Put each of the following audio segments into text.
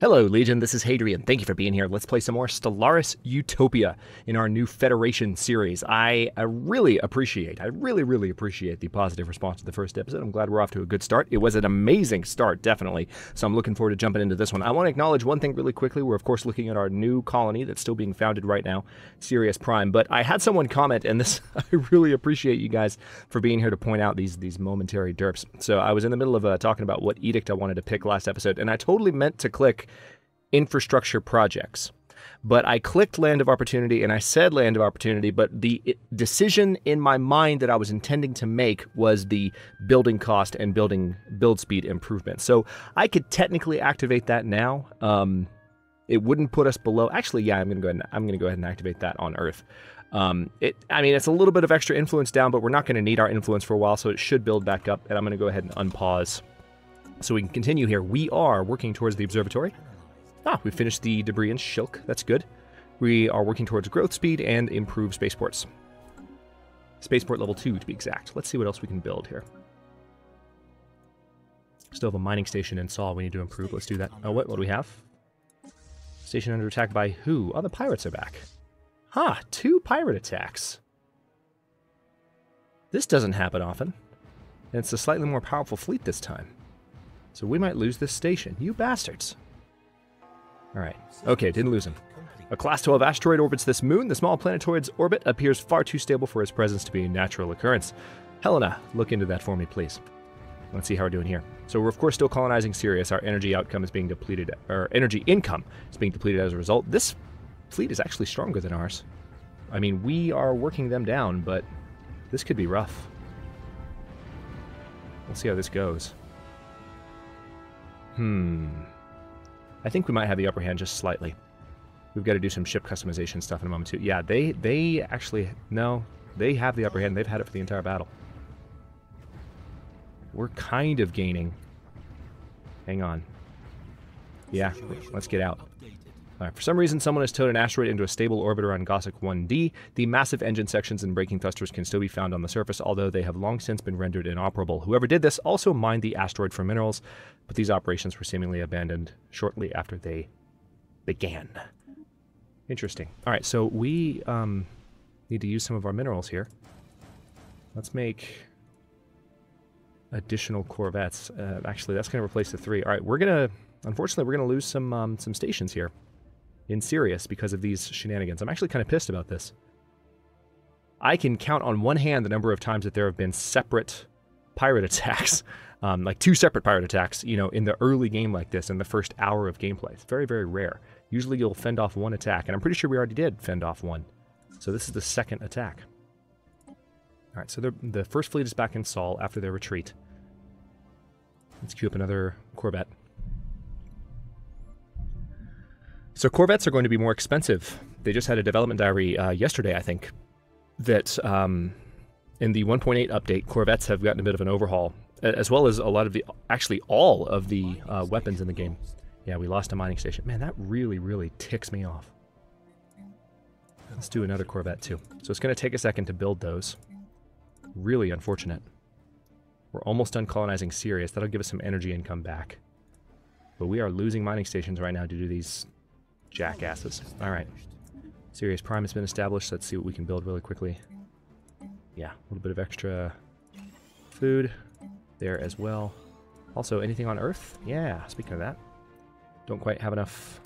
Hello, Legion. This is Hadrian. Thank you for being here. Let's play some more Stellaris Utopia in our new Federation series. I really appreciate the positive response to the first episode. I'm glad we're off to a good start. It was an amazing start, definitely. So I'm looking forward to jumping into this one. I want to acknowledge one thing really quickly. We're, of course, looking at our new colony that's still being founded right now, Sirius Prime. But I had someone comment, and this, I really appreciate you guys for being here to point out these momentary derps. So I was in the middle of talking about what edict I wanted to pick last episode, and I totally meant to click infrastructure projects, but I clicked land of opportunity and I said land of opportunity, but the decision in my mind that I was intending to make was the building cost and build speed improvement. So I could technically activate that now. It wouldn't put us below. Actually, yeah, I'm gonna go ahead and activate that on Earth. I mean, it's a little bit of extra influence down, but we're not going to need our influence for a while, so it should build back up. And I'm going to go ahead and unpause so we can continue here. We are working towards the observatory. We finished the debris and shilk. That's good. We are working towards growth speed and improved spaceports. Spaceport level 2 to be exact. Let's see what else we can build here. Still have a mining station in Saul we need to improve. Let's do that. Oh, what do we have? Station under attack by who? Oh, the pirates are back. 2 pirate attacks. This doesn't happen often. And it's a slightly more powerful fleet this time. So we might lose this station. You bastards. Alright. Okay, didn't lose him. A Class 12 asteroid orbits this moon. The small planetoid's orbit appears far too stable for its presence to be a natural occurrence. Helena, look into that for me, please. Let's see how we're doing here. So we're, of course, still colonizing Sirius. Our energy outcome is being depleted, or energy income is being depleted as a result. This fleet is actually stronger than ours. I mean, we are working them down, but this could be rough. We'll see how this goes. I think we might have the upper hand just slightly. We've got to do some ship customization stuff in a moment too. Yeah, they actually, no, they have the upper hand. They've had it for the entire battle. We're kind of gaining. Hang on. Yeah, let's get out. All right, for some reason, someone has towed an asteroid into a stable orbiter on Gossick 1D. The massive engine sections and braking thrusters can still be found on the surface, although they have long since been rendered inoperable. Whoever did this also mined the asteroid for minerals, but these operations were seemingly abandoned shortly after they began. Interesting. All right, so we need to use some of our minerals here. Let's make additional corvettes. Actually, that's going to replace the 3. All right, unfortunately, we're going to lose some stations here in Sirius because of these shenanigans. I'm actually kind of pissed about this. I can count on one hand the number of times that there have been separate pirate attacks, like 2 separate pirate attacks, you know, in the early game like this, in the first hour of gameplay. It's very, very rare. Usually you'll fend off 1 attack, and I'm pretty sure we already did fend off 1. So this is the 2nd attack. All right, so the first fleet is back in Saul after their retreat. Let's queue up another Corvette. So Corvettes are going to be more expensive. They just had a development diary yesterday, I think, that in the 1.8 update, Corvettes have gotten a bit of an overhaul, as well as a lot of the, actually all of the weapons in the game. Yeah, we lost a mining station. Man, that really, really ticks me off. Let's do another Corvette too. So it's going to take a second to build those. Really unfortunate. We're almost done colonizing Sirius. That'll give us some energy income back. But we are losing mining stations right now due to these jackasses. All right. Sirius Prime has been established. Let's see what we can build really quickly. Yeah, a little bit of extra food there as well. Also, anything on Earth? Yeah, speaking of that. Don't quite have enough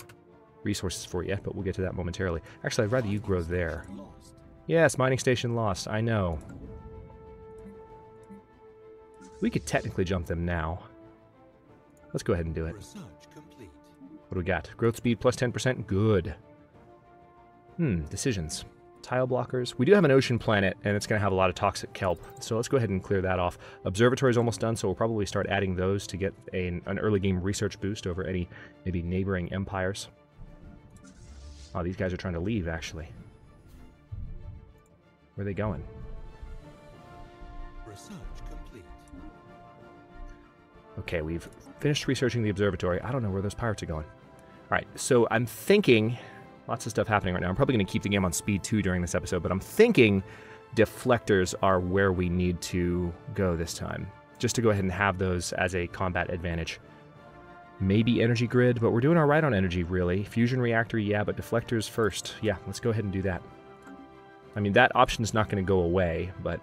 resources for it yet, but we'll get to that momentarily. Actually, I'd rather you grow there. Yes, mining station lost. I know. We could technically jump them now. Let's go ahead and do it. What do we got? Growth speed plus 10%? Good. Decisions. Tile blockers. We do have an ocean planet, and it's going to have a lot of toxic kelp, so let's go ahead and clear that off. Observatory is almost done, so we'll probably start adding those to get an early game research boost over any maybe neighboring empires. Oh, these guys are trying to leave, actually. Where are they going? Research complete. Okay, we've finished researching the observatory. I don't know where those pirates are going. All right, so I'm thinking... Lots of stuff happening right now. I'm probably going to keep the game on speed 2 during this episode, but I'm thinking deflectors are where we need to go this time, just to go ahead and have those as a combat advantage. Maybe energy grid, but we're doing all right on energy, really. Fusion reactor, yeah, but deflectors first. Yeah, let's go ahead and do that. I mean, that option is not going to go away, but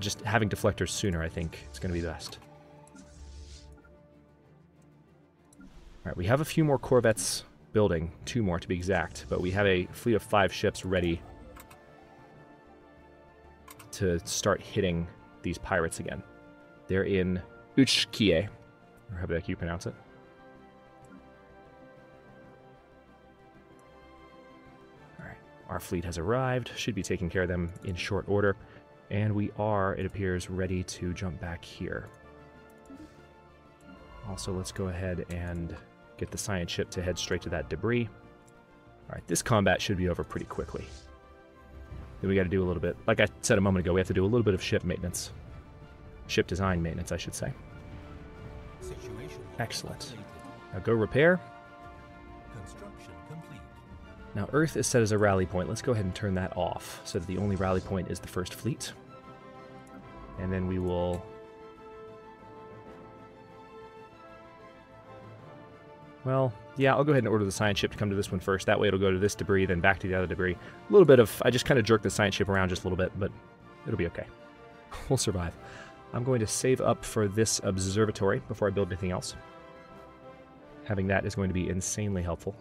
just having deflectors sooner, I think, is going to be best. All right, we have a few more corvettes building, 2 more to be exact, but we have a fleet of 5 ships ready to start hitting these pirates again. They're in Utopia, or however you pronounce it. Alright, our fleet has arrived, should be taking care of them in short order, and we are, it appears, ready to jump back here. Also, let's go ahead and get the science ship to head straight to that debris. Alright, this combat should be over pretty quickly. Then we got to do a little bit, like I said a moment ago, we have to do a little bit of ship maintenance. Ship design maintenance, I should say. Excellent. Now go repair. Construction complete. Now Earth is set as a rally point. Let's go ahead and turn that off so that the only rally point is the first fleet. And then we will... Well, yeah, I'll go ahead and order the science ship to come to this one first. That way it'll go to this debris, then back to the other debris. A little bit of... I just kind of jerked the science ship around just a little bit, but it'll be okay. We'll survive. I'm going to save up for this observatory before I build anything else. Having that is going to be insanely helpful.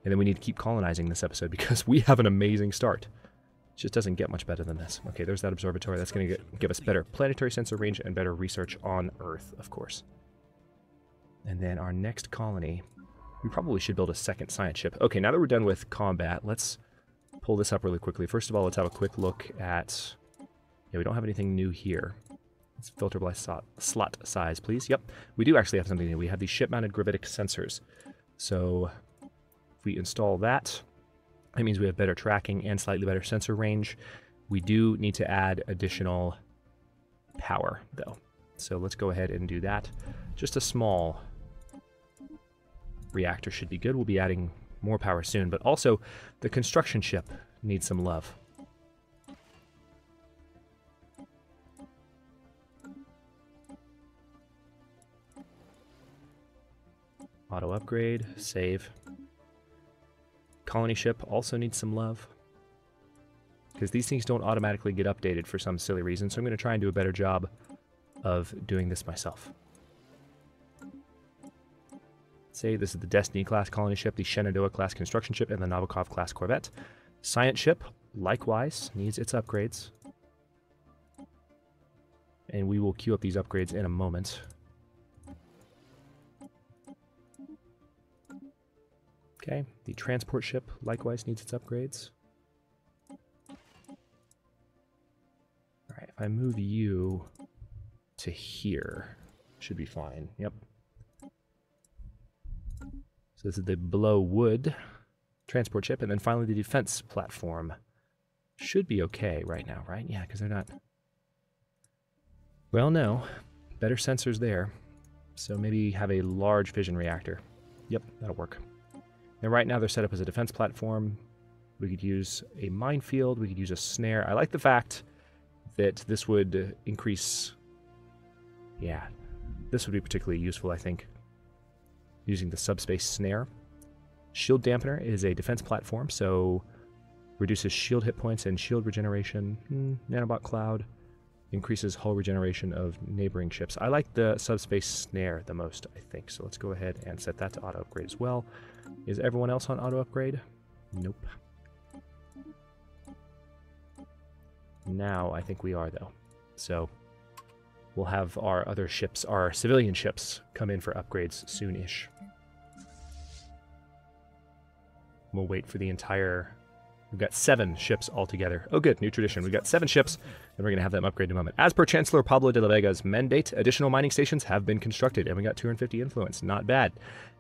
And then we need to keep colonizing this episode because we have an amazing start. It just doesn't get much better than this. Okay, there's that observatory. That's going to give us better planetary sensor range and better research on Earth, of course. And then our next colony, we probably should build a second science ship. Okay, now that we're done with combat, let's pull this up really quickly. First of all, let's have a quick look at... Yeah, we don't have anything new here. Let's filter by slot size, please. Yep, we do actually have something new. We have these ship-mounted gravitic sensors. So if we install that, that means we have better tracking and slightly better sensor range. We do need to add additional power, though. So let's go ahead and do that. Just a small reactor should be good. We'll be adding more power soon, but also the construction ship needs some love. Auto upgrade, save. Colony ship also needs some love, because these things don't automatically get updated for some silly reason, so I'm going to try and do a better job of doing this myself. Say this is the Destiny class colony ship, the Shenandoah class construction ship, and the Nabokov class corvette. Science ship, likewise, needs its upgrades. And we will queue up these upgrades in a moment. Okay, the transport ship likewise needs its upgrades. Alright, if I move you to here, should be fine. Yep. So this is the below wood transport ship, and then finally the defense platform. Should be okay right now, right? Yeah, because they're not... Well, no. Better sensors there. So maybe have a large fission reactor. Yep, that'll work. And right now they're set up as a defense platform. We could use a minefield. We could use a snare. I like the fact that this would increase... Yeah, this would be particularly useful, I think. Using the subspace snare. Shield dampener is a defense platform, so reduces shield hit points and shield regeneration. Nanobot cloud increases hull regeneration of neighboring ships. I like the subspace snare the most, I think. So let's go ahead and set that to auto upgrade as well. Is everyone else on auto upgrade? Nope. Now I think we are, though. So we'll have our other ships, our civilian ships, come in for upgrades soon-ish. We'll wait for the entire... We've got 7 ships altogether. Oh good, new tradition. We've got 7 ships, and we're going to have them upgrade in a moment. As per Chancellor Pablo de la Vega's mandate, additional mining stations have been constructed, and we got 250 influence. Not bad.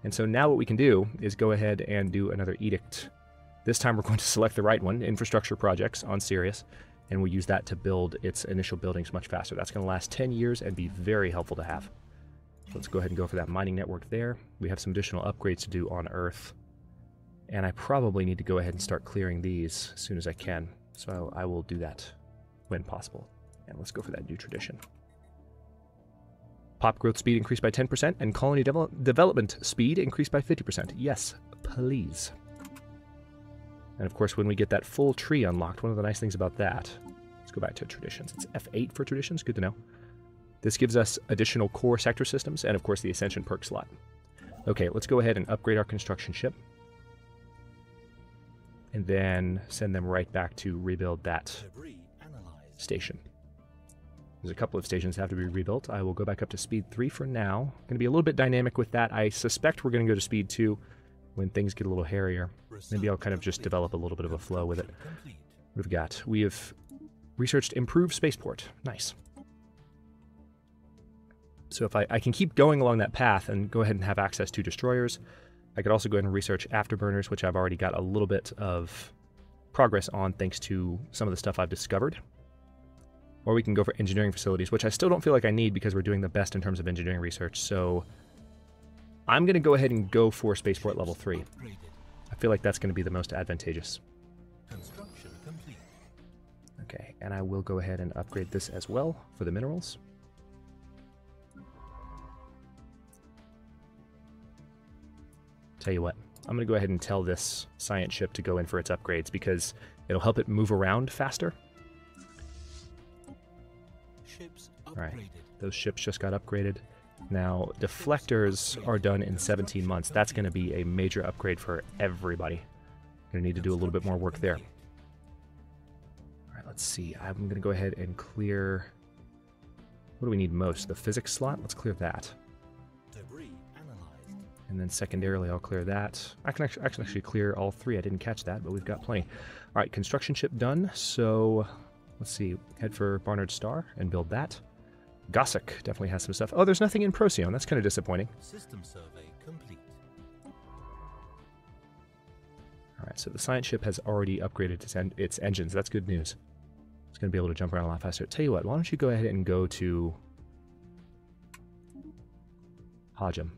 And so now what we can do is go ahead and do another edict. This time we're going to select the right one, infrastructure projects on Sirius, and we'll use that to build its initial buildings much faster. That's going to last 10 years and be very helpful to have. So let's go ahead and go for that mining network there. We have some additional upgrades to do on Earth. And I probably need to go ahead and start clearing these as soon as I can. So I will do that when possible. And let's go for that new tradition. Pop growth speed increased by 10%, and colony development speed increased by 50%. Yes, please. And of course, when we get that full tree unlocked, one of the nice things about that, let's go back to traditions. It's F8 for traditions, good to know. This gives us additional core sector systems, and of course the Ascension perk slot. Okay, let's go ahead and upgrade our construction ship. And then send them right back to rebuild that station. There's a couple of stations that have to be rebuilt. I will go back up to speed 3 for now. Going to be a little bit dynamic with that. I suspect we're going to go to speed 2 when things get a little hairier. Maybe I'll kind of just develop a little bit of a flow with it. What we've got? We have researched improved spaceport. Nice. So if I can keep going along that path and go ahead and have access to destroyers, I could also go ahead and research afterburners, which I've already got a little bit of progress on thanks to some of the stuff I've discovered. Or we can go for engineering facilities, which I still don't feel like I need because we're doing the best in terms of engineering research. So I'm going to go ahead and go for spaceport level 3. I feel like that's going to be the most advantageous. Construction complete. Okay, and I will go ahead and upgrade this as well for the minerals. Tell you what, I'm going to go ahead and tell this science ship to go in for its upgrades because it'll help it move around faster. Ships upgraded. All right, those ships just got upgraded. Now, deflectors are done in 17 months. That's going to be a major upgrade for everybody. Going to need to do a little bit more work there. All right, let's see. I'm going to go ahead and clear... What do we need most? The physics slot? Let's clear that. Debris analyzed. And then secondarily, I'll clear that. I can actually clear all 3. I didn't catch that, but we've got plenty. All right, construction ship done. So, let's see. Head for Barnard Star and build that. Gossick definitely has some stuff. Oh, there's nothing in Procyon. That's kind of disappointing. System survey complete. All right, so the science ship has already upgraded its engines. That's good news. It's going to be able to jump around a lot faster. Tell you what, why don't you go ahead and go to Hajam.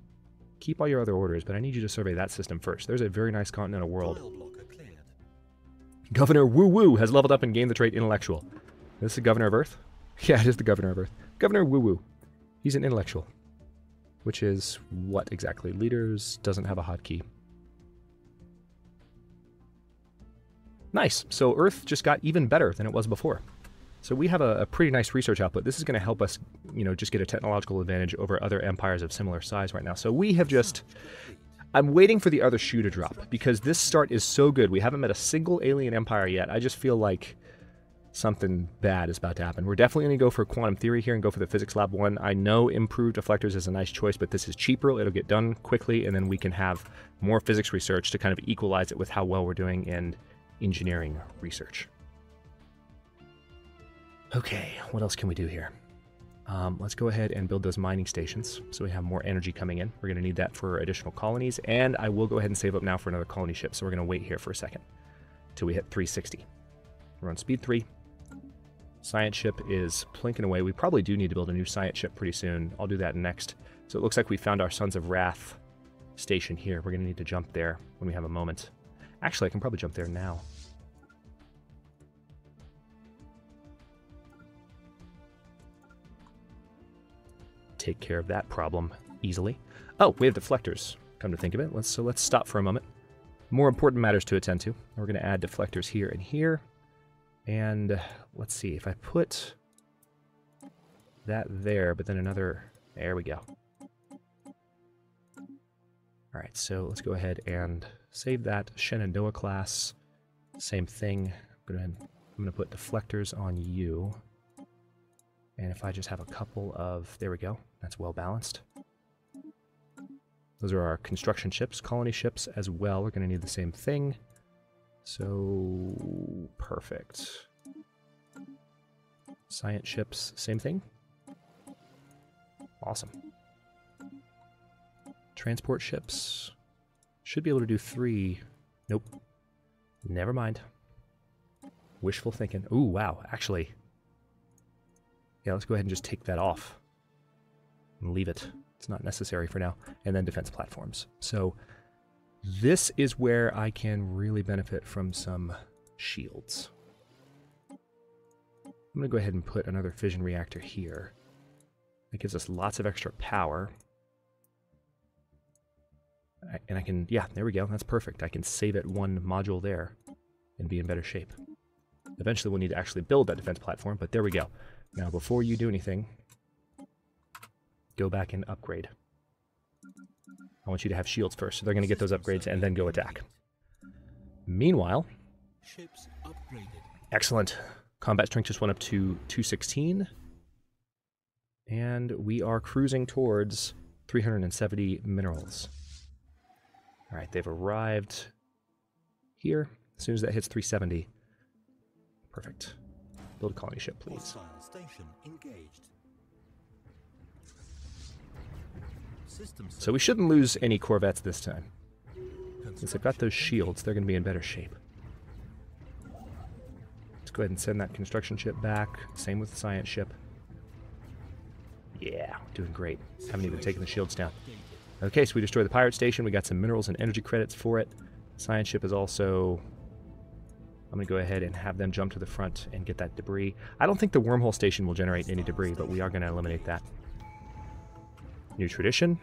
Keep all your other orders, but I need you to survey that system first. There's a very nice continental world. Oil blocker cleared. Governor Woo Woo has leveled up and gained the trait Intellectual. This is the Governor of Earth? Yeah, it is the Governor of Earth. Governor Woo Woo. He's an intellectual. Which is what exactly? Leaders doesn't have a hotkey. Nice. So Earth just got even better than it was before. So we have a pretty nice research output. This is going to help us, just get a technological advantage over other empires of similar size right now. So we have just... I'm waiting for the other shoe to drop because this start is so good. We haven't met a single alien empire yet. I just feel like something bad is about to happen. We're definitely going to go for quantum theory here and go for the physics lab 1. I know improved deflectors is a nice choice, but this is cheaper. It'll get done quickly, and then we can have more physics research to kind of equalize it with how well we're doing in engineering research. Okay, what else can we do here? Let's go ahead and build those mining stations so we have more energy coming in. We're going to need that for additional colonies, and I will go ahead and save up now for another colony ship, so we're going to wait here for a second till we hit 360. We're on speed 3. Science ship is plinking away. We probably do need to build a new science ship pretty soon. I'll do that next. So it looks like we found our Sons of Wrath station here. We're going to need to jump there when we have a moment. Actually, I can probably jump there now. Take care of that problem easily. Oh, we have deflectors, come to think of it. Let's stop for a moment. More important matters to attend to. We're going to add deflectors here and here. And let's see, if I put that there, but then another... There we go. Alright, so let's go ahead and save that. Shenandoah class, same thing. I'm going to put deflectors on you. And if I just have a couple of... There we go. That's well balanced. Those are our construction ships. Colony ships as well. We're going to need the same thing. So... Perfect. Science ships, same thing. Awesome. Transport ships. Should be able to do 3. Nope. Never mind. Wishful thinking. Ooh, wow. Actually... Yeah, let's go ahead and just take that off. And leave it. It's not necessary for now. And then defense platforms. So this is where I can really benefit from some shields. I'm going to go ahead and put another fission reactor here. That gives us lots of extra power. And I can, yeah, there we go. That's perfect. I can save it one module there and be in better shape. Eventually we'll need to actually build that defense platform, but there we go. Now, before you do anything, go back and upgrade. I want you to have shields first, so they're going to get those upgrades and then go attack. Meanwhile, Ships upgraded. excellent. Combat strength just went up to 216. And we are cruising towards 370 minerals. All right, they've arrived here. As soon as that hits 370. Perfect. Build a colony ship, please. Hostile station engaged. Systems. So we shouldn't lose any corvettes this time. Since they've got those shields, they're going to be in better shape. Let's go ahead and send that construction ship back. Same with the science ship. Yeah, doing great. Haven't even taken the shields down. Okay, so we destroyed the pirate station. We got some minerals and energy credits for it. Science ship is also... I'm going to go ahead and have them jump to the front and get that debris. I don't think the wormhole station will generate any debris, but we are going to eliminate that. New tradition.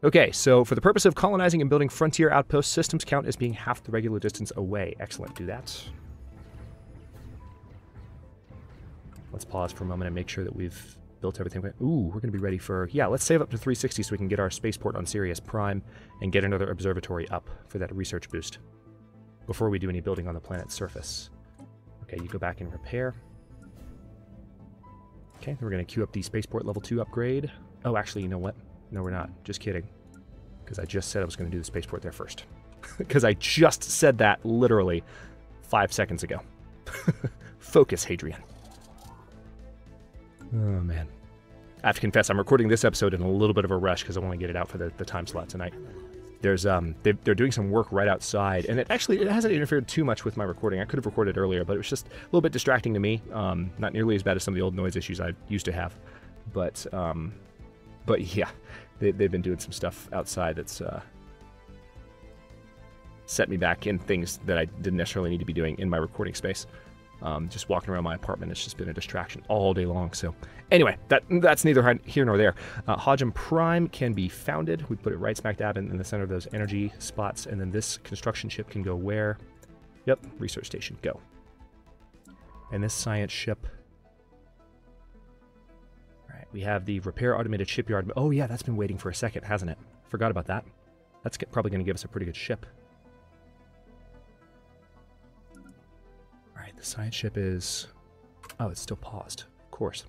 Okay, so for the purpose of colonizing and building frontier outposts, systems count as being half the regular distance away. Excellent, do that. Let's pause for a moment and make sure that we've built everything. Ooh, we're going to be ready for... Yeah, let's save up to 360 so we can get our spaceport on Sirius Prime and get another observatory up for that research boost before we do any building on the planet's surface. Okay, you go back and repair. Okay, then we're going to queue up the spaceport level 2 upgrade. Oh, actually, you know what? No, we're not. Just kidding. Because I just said I was going to do the spaceport there first. Because I just said that literally 5 seconds ago. Focus, Hadrian. Oh, man. I have to confess, I'm recording this episode in a little bit of a rush because I want to get it out for the time slot tonight. There's they're doing some work right outside, and it hasn't interfered too much with my recording. I could have recorded earlier, but it was just a little bit distracting to me. Not nearly as bad as some of the old noise issues I used to have. But yeah, they've been doing some stuff outside that's set me back in things that I didn't necessarily need to be doing in my recording space. Just walking around my apartment, it's just been a distraction all day long. So anyway, that's neither here nor there. Hadrian Prime can be founded. We put it right smack dab in the center of those energy spots, and then this construction ship can go where? Yep, research station, go. And this science ship... All right, we have the repair automated shipyard. Oh yeah, that's been waiting for a second, hasn't it? Forgot about that. That's probably going to give us a pretty good ship. The science ship is... Oh, it's still paused. Of course.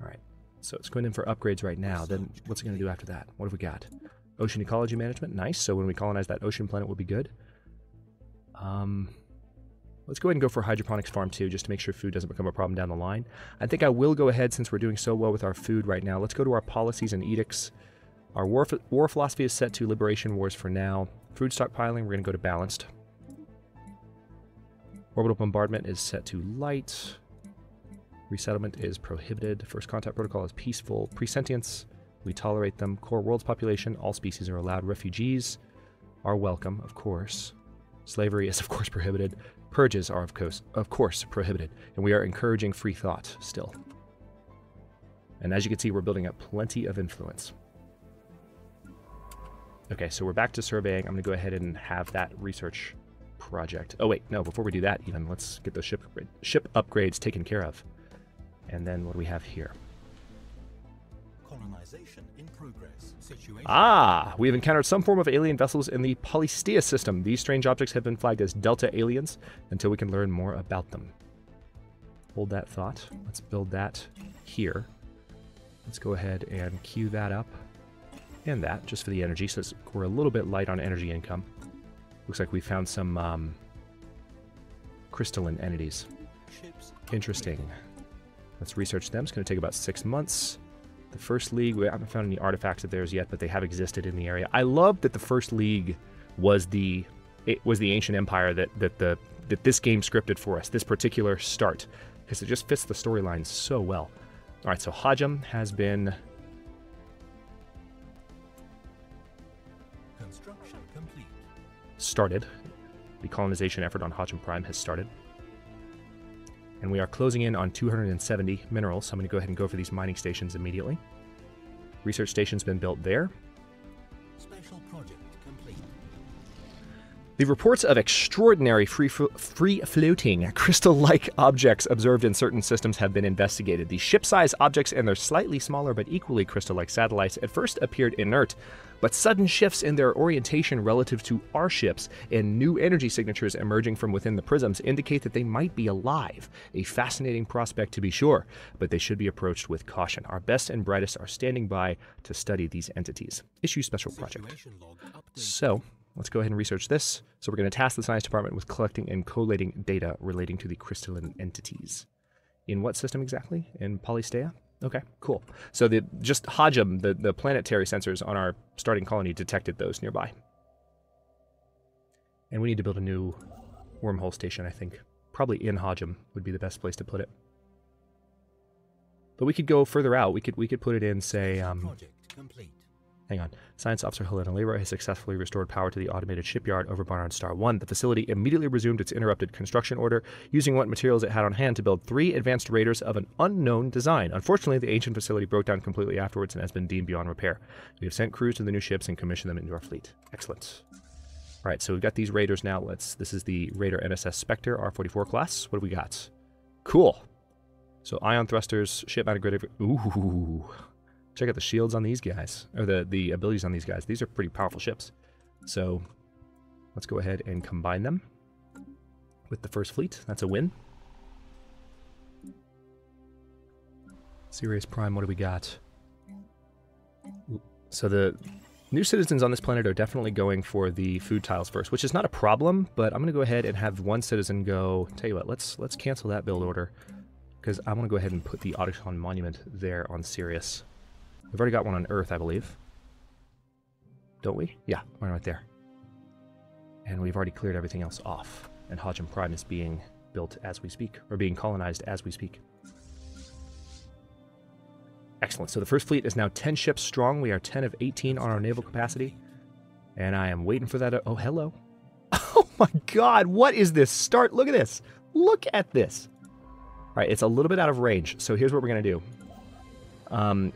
Alright. So it's going in for upgrades right now. Then what's it going to do after that? What have we got? Ocean ecology management. Nice. So when we colonize that ocean planet, we'll be good. Let's go ahead and go for hydroponics farm too, just to make sure food doesn't become a problem down the line. I think I will go ahead, since we're doing so well with our food right now. Let's go to our policies and edicts. Our war philosophy is set to liberation wars for now. Food stockpiling, we're going to go to balanced. Orbital bombardment is set to light. Resettlement is prohibited. First contact protocol is peaceful. Presentience, we tolerate them. Core world's population, all species are allowed. Refugees are welcome, of course. Slavery is, of course, prohibited. Purges are, of course, prohibited. And we are encouraging free thought still. And as you can see, we're building up plenty of influence. Okay, so we're back to surveying. I'm going to go ahead and have that research project. Oh wait, no, before we do that even, let's get those ship upgrades taken care of. And then what do we have here? Colonization in progress. Situation. Ah, we have encountered some form of alien vessels in the Polystea system. These strange objects have been flagged as Delta aliens until we can learn more about them. Hold that thought. Let's build that here. Let's go ahead and queue that up. And that, just for the energy, so we're a little bit light on energy income. Looks like we found some crystalline entities. Interesting. Let's research them. It's going to take about 6 months. The First League, we haven't found any artifacts of theirs yet, but they have existed in the area. I love that the First League was the ancient empire that this game scripted for us, this particular start, because it just fits the storyline so well. All right, so Hadrian has been... Construction complete. started. The colonization effort on Hadrian Prime has started. And we are closing in on 270 minerals, so I'm going to go ahead and go for these mining stations immediately. Research station's been built there. Special project complete. The reports of extraordinary free-floating crystal-like objects observed in certain systems have been investigated. These ship-sized objects and their slightly smaller but equally crystal-like satellites at first appeared inert, but sudden shifts in their orientation relative to our ships and new energy signatures emerging from within the prisms indicate that they might be alive. A fascinating prospect to be sure, but they should be approached with caution. Our best and brightest are standing by to study these entities. Issue special project. Situation log updated. So, let's go ahead and research this. So we're going to task the science department with collecting and collating data relating to the crystalline entities. In what system exactly? In Polystea? Okay, cool. So just Hadrian, the planetary sensors on our starting colony detected those nearby. And we need to build a new wormhole station, I think. Probably in Hadrian would be the best place to put it. But we could go further out. We could put it in, say, Project complete. hang on. Science Officer Helena Leroy has successfully restored power to the automated shipyard over Barnard Star 1. The facility immediately resumed its interrupted construction order, using what materials it had on hand to build 3 advanced raiders of an unknown design. Unfortunately, the ancient facility broke down completely afterwards and has been deemed beyond repair. We have sent crews to the new ships and commissioned them into our fleet. Excellent. All right, so we've got these raiders now. This is the Raider NSS Spectre, R44 class. What do we got? Cool. So ion thrusters, ship-mounted grid. Ooh. Check out the shields on these guys, or the abilities on these guys. These are pretty powerful ships. So let's go ahead and combine them with the first fleet. That's a win. Sirius Prime, what do we got? So the new citizens on this planet are definitely going for the food tiles first, which is not a problem, but I'm going to go ahead and have one citizen go, tell you what, let's cancel that build order, because I want to go ahead and put the Autochton Monument there on Sirius. We've already got one on Earth, I believe. Don't we? Yeah, one right there. And we've already cleared everything else off. And Hadrian Prime is being built as we speak, or being colonized as we speak. Excellent. So the first fleet is now 10 ships strong. We are 10 of 18 on our naval capacity. And I am waiting for that. Oh, hello. Oh my god, what is this start? Look at this. Look at this. All right, it's a little bit out of range. So here's what we're going to do.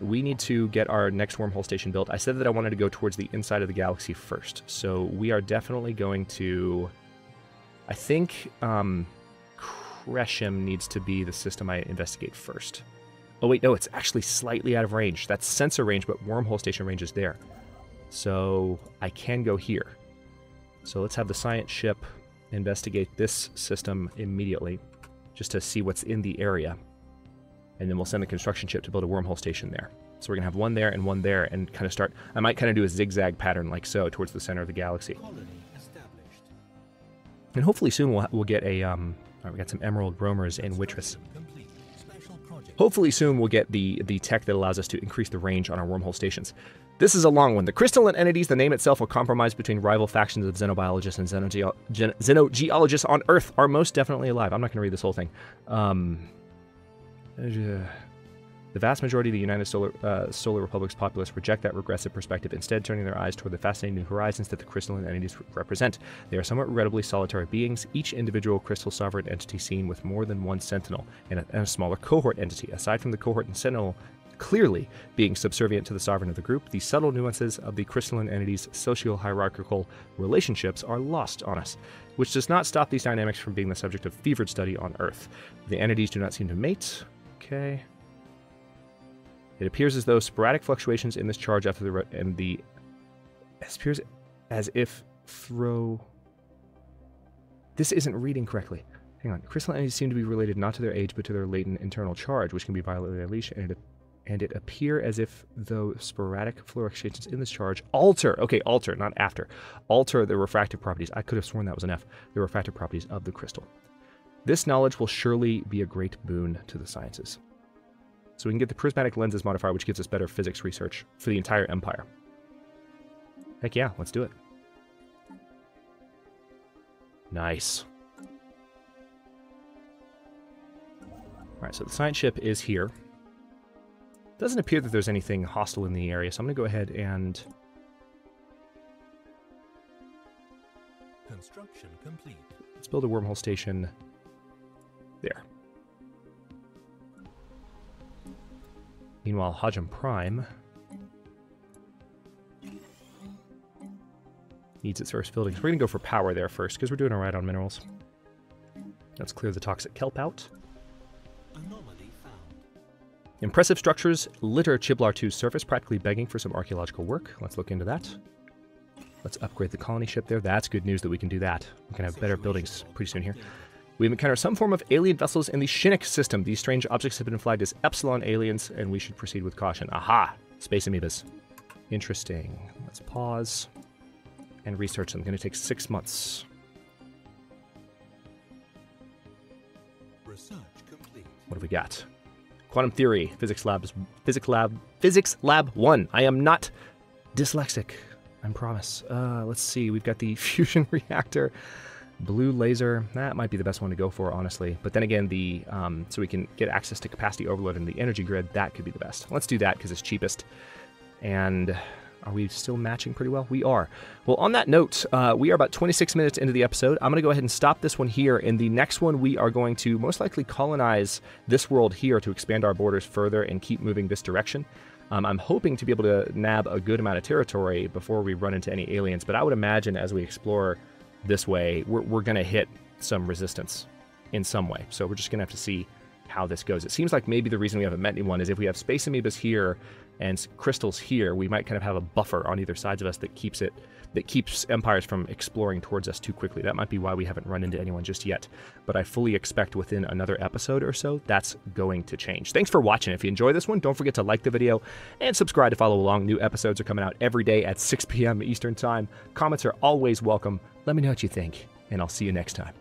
We need to get our next wormhole station built. I said that I wanted to go towards the inside of the galaxy first. So we are definitely going to... I think Kresham needs to be the system I investigate first. Oh wait, no, it's actually slightly out of range. That's sensor range, but wormhole station range is there. So I can go here. So let's have the science ship investigate this system immediately, just to see what's in the area. And then we'll send the construction ship to build a wormhole station there. So we're going to have one there and kind of start... I might kind of do a zigzag pattern like so towards the center of the galaxy. Colony established. And hopefully soon we'll get a... all right, we got some emerald roamers in Wittress. Complete. Special project. Hopefully soon we'll get the tech that allows us to increase the range on our wormhole stations. This is a long one. The crystalline entities, the name itself, will compromise between rival factions of xenobiologists and xenogeologists on Earth are most definitely alive. I'm not going to read this whole thing. The vast majority of the United Solar Republic's populace reject that regressive perspective, instead turning their eyes toward the fascinating new horizons that the crystalline entities represent. They are somewhat regrettably solitary beings, each individual crystal sovereign entity seen with more than one sentinel, and a smaller cohort entity. Aside from the cohort and sentinel clearly being subservient to the sovereign of the group, the subtle nuances of the crystalline entities' socio-hierarchical relationships are lost on us, which does not stop these dynamics from being the subject of fevered study on Earth. The entities do not seem to mate. Okay. It appears as though sporadic fluctuations in this charge after it appears as if this isn't reading correctly. Hang on. Crystal entities seem to be related not to their age but to their latent internal charge, which can be violently unleashed, and it appear as if though sporadic fluctuations in this charge alter, not after, alter the refractive properties. I could have sworn that was an F. The refractive properties of the crystal. This knowledge will surely be a great boon to the sciences. So we can get the prismatic lenses modifier, which gives us better physics research for the entire empire. Heck yeah, let's do it. Nice. Alright, so the science ship is here. Doesn't appear that there's anything hostile in the area, so I'm going to go ahead and... Construction complete. let's build a wormhole station there. Meanwhile, Hadrian Prime needs its first buildings. We're going to go for power there first, because we're doing all right on minerals. Let's clear the toxic kelp out. Anomaly found. Impressive structures litter Chiblar 2's surface, practically begging for some archaeological work. Let's look into that. Let's upgrade the colony ship there. That's good news that we can do that. We can have better buildings pretty soon here. We've encountered some form of alien vessels in the Shinnik system. These strange objects have been flagged as Epsilon aliens, and we should proceed with caution. Aha! Space amoebas. Interesting. Let's pause and research them. Going to take 6 months. Research complete. What have we got? Quantum theory, physics lab 1. I am not dyslexic, I promise. Let's see. We've got the fusion reactor, blue laser. That might be the best one to go for, honestly. But then again, the so we can get access to capacity overload in the energy grid. That could be the best. Let's do that because it's cheapest. And are we still matching pretty well? We are. Well, on that note, we are about 26 minutes into the episode. I'm going to go ahead and stop this one here. In the next one, we are going to most likely colonize this world here to expand our borders further and keep moving this direction. I'm hoping to be able to nab a good amount of territory before we run into any aliens, but I would imagine as we explore this way, we're going to hit some resistance in some way. So we're just going to have to see how this goes. It seems like maybe the reason we haven't met anyone is if we have space amoebas here and crystals here, we might kind of have a buffer on either sides of us that keeps empires from exploring towards us too quickly. That might be why we haven't run into anyone just yet. But I fully expect within another episode or so, that's going to change. Thanks for watching. If you enjoy this one, don't forget to like the video and subscribe to follow along. New episodes are coming out every day at 6 p.m. Eastern Time. Comments are always welcome. Let me know what you think, and I'll see you next time.